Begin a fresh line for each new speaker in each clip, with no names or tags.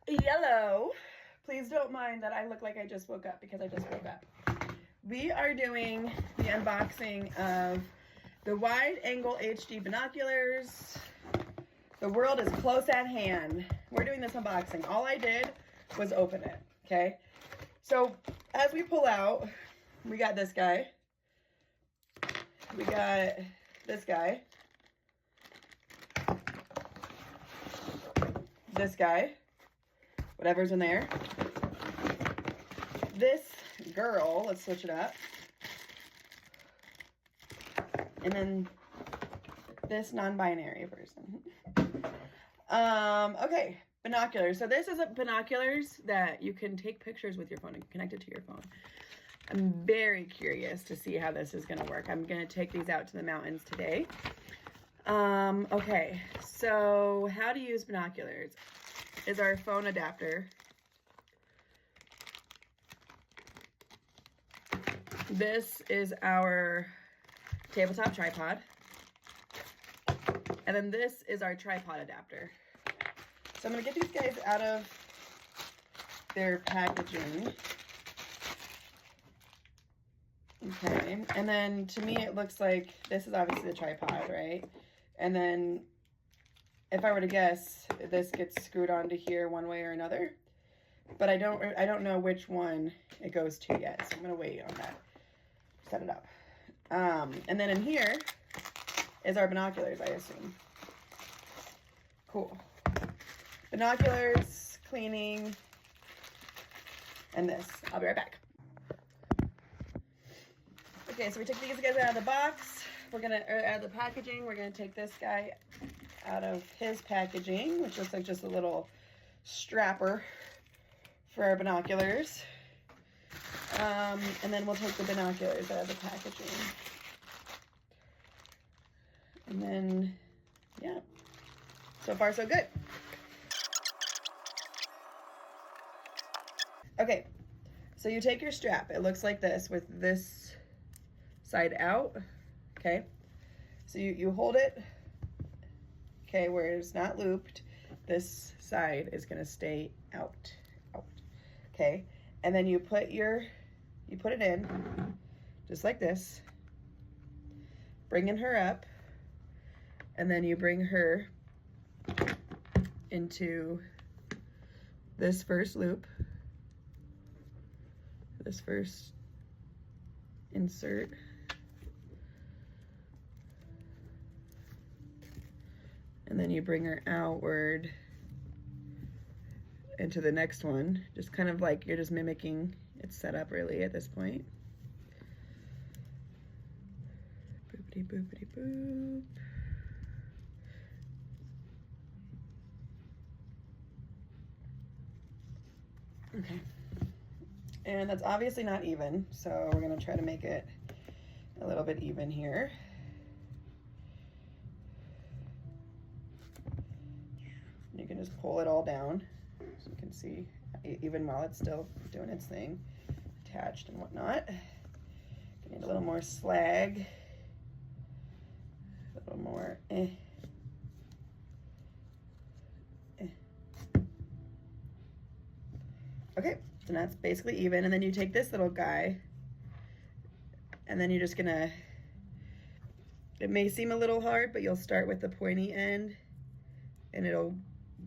Yellow. Please don't mind that I look like I just woke up because I just woke up. We are doing the unboxing of the wide angle HD binoculars. The world is close at hand. We're doing this unboxing. All I did was open it, okay? So as we pull out, we got this guy. We got this guy. This guy. Whatever's in there. This girl, let's switch it up. And then this non-binary person. Okay, binoculars. So this is binoculars that you can take pictures with your phone and connect it to your phone. I'm very curious to see how this is gonna work. I'm gonna take these out to the mountains today. Okay, so how to use binoculars is our phone adapter. This is our tabletop tripod. And then this is our tripod adapter. So I'm gonna get these guys out of their packaging. Okay, and then to me it looks like this is obviously the tripod, right? And then if I were to guess, this gets screwed onto here one way or another. But I don't know which one it goes to yet, so I'm gonna wait on that. Set it up. And then in here is our binoculars, I assume. Cool. Binoculars, cleaning, and this. I'll be right back. Okay, so we took these guys out of the box. We're gonna, or out of the packaging. We're gonna take this guy out of his packaging, which looks like just a little strapper for our binoculars. And then we'll take the binoculars out of the packaging. And then, yeah, so far so good. Okay, so you take your strap. It looks like this with this side out, okay? So you hold it, okay, where it's not looped. This side is gonna stay out, okay? And then you put it in, just like this, bringing her up, and then you bring her into this first loop, this first insert. And then you bring her outward into the next one, just kind of like you're just mimicking its setup really at this point. Boopity boopity boop. Okay. And that's obviously not even, so we're gonna try to make it a little bit even here. You can just pull it all down so you can see, even while it's still doing its thing, attached and whatnot. You need a little more slag, a little more Okay, so that's basically even. And then you take this little guy and then you're just gonna, it may seem a little hard, but you'll start with the pointy end and it'll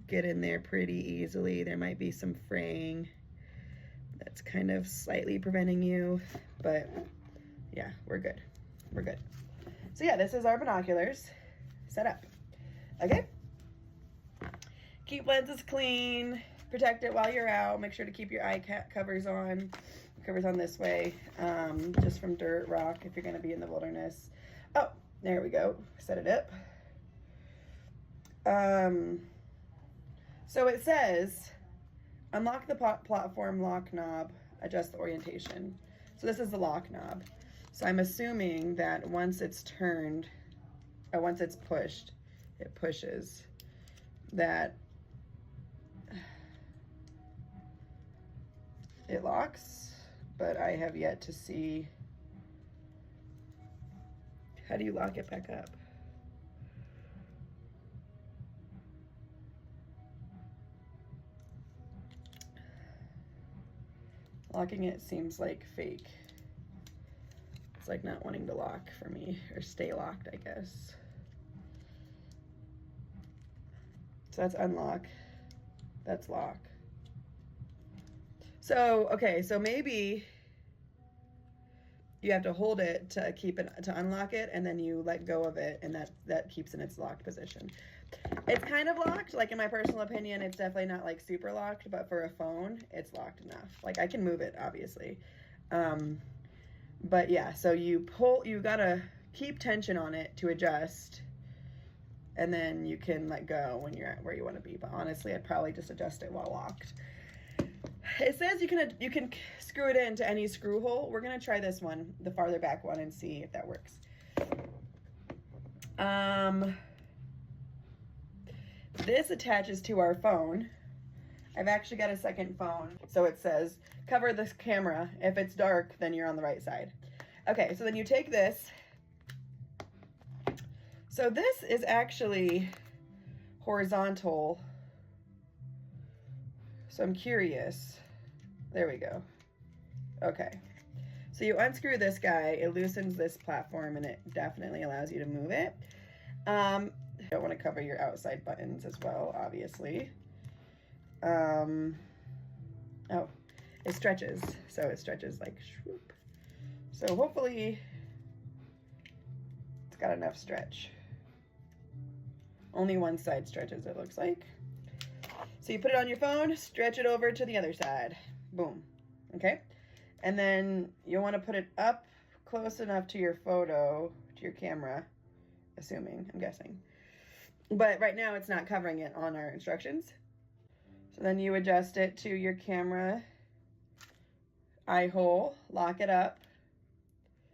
get in there pretty easily. There might be some fraying that's kind of slightly preventing you, but yeah, we're good. We're good. So yeah, this is our binoculars set up. Okay. Keep lenses clean. Protect it while you're out. Make sure to keep your eye covers on. Covers on this way, just from dirt, rock, if you're gonna be in the wilderness. Oh, there we go. Set it up. So it says, unlock the platform lock knob, adjust the orientation. So this is the lock knob. So I'm assuming that once it's turned, or once it's pushed, it pushes, that it locks, but I have yet to see, how do you lock it back up? Locking it seems like fake. It's like not wanting to lock for me, or stay locked, I guess. So that's unlock. That's lock. So, okay, so maybe you have to hold it to keep it, to unlock it, and then you let go of it, and that keeps in its locked position. It's kind of locked. Like, in my personal opinion, it's definitely not like super locked, but for a phone, it's locked enough. Like, I can move it, obviously. But yeah, so you gotta keep tension on it to adjust, and then you can let go when you're at where you want to be. But honestly, I'd probably just adjust it while locked. It says you can screw it into any screw hole. We're gonna try this one, the farther back one, and see if that works. This attaches to our phone. I've actually got a second phone. So it says, cover this camera. If it's dark, then you're on the right side. Okay, so then you take this. So this is actually horizontal. So I'm curious. There we go. Okay. So you unscrew this guy, it loosens this platform, and it definitely allows you to move it. You don't want to cover your outside buttons as well, obviously. Oh, it stretches. So it stretches like swoop. So hopefully it's got enough stretch. Only one side stretches, it looks like. So you put it on your phone, stretch it over to the other side. Boom. Okay. And then you'll want to put it up close enough to your photo, to your camera, assuming, I'm guessing. But right now it's not covering it on our instructions. So then you adjust it to your camera eye hole, lock it up.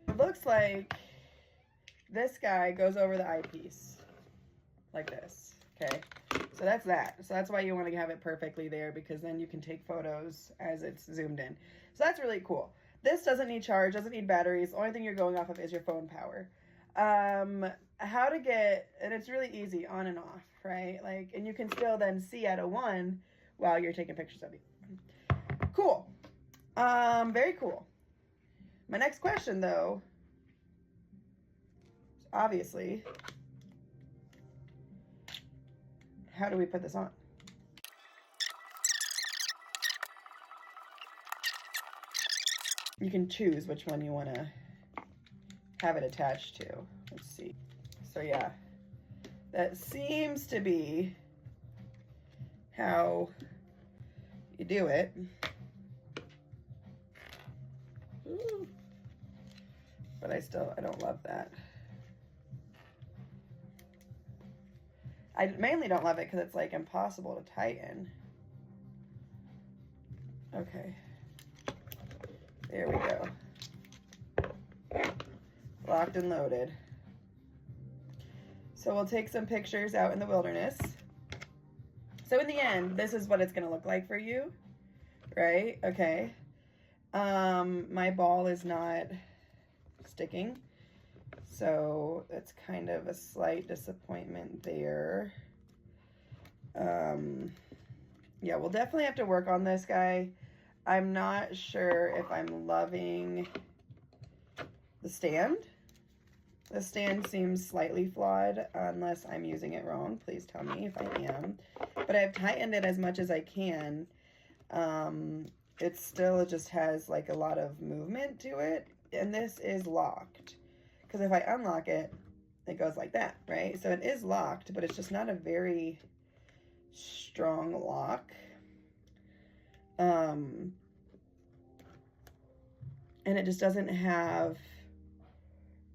It looks like this guy goes over the eyepiece like this, okay? So that's that. So that's why you want to have it perfectly there, because then you can take photos as it's zoomed in. So that's really cool. This doesn't need charge, doesn't need batteries. The only thing you're going off of is your phone power. How to get, and it's really easy, on and off, right? Like, and you can still then see at a 1 while you're taking pictures of it. Cool. Very cool. My next question, though, is obviously, how do we put this on? You can choose which one you want to have it attached to. Let's see. So yeah, that seems to be how you do it. Ooh. But I don't love that. I mainly don't love it because it's like impossible to tighten. Okay. There we go. Locked and loaded. So we'll take some pictures out in the wilderness. So in the end, this is what it's gonna look like for you, right? Okay. My ball is not sticking, so it's kind of a slight disappointment there. Yeah, we'll definitely have to work on this guy. I'm not sure if I'm loving the stand. The stand seems slightly flawed, unless I'm using it wrong. Please tell me if I am. But I've tightened it as much as I can. It still just has like a lot of movement to it. And this is locked. Because if I unlock it, it goes like that, right? So it is locked, but it's just not a very strong lock. And it just doesn't have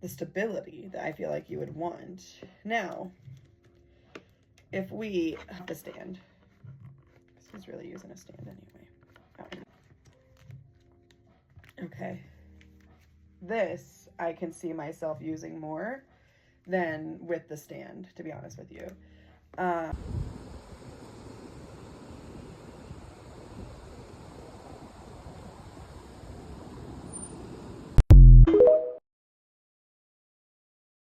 the stability that I feel like you would want. Now, if we have the stand, this is really using a stand anyway. Oh. Okay. This I can see myself using more than with the stand, to be honest with you.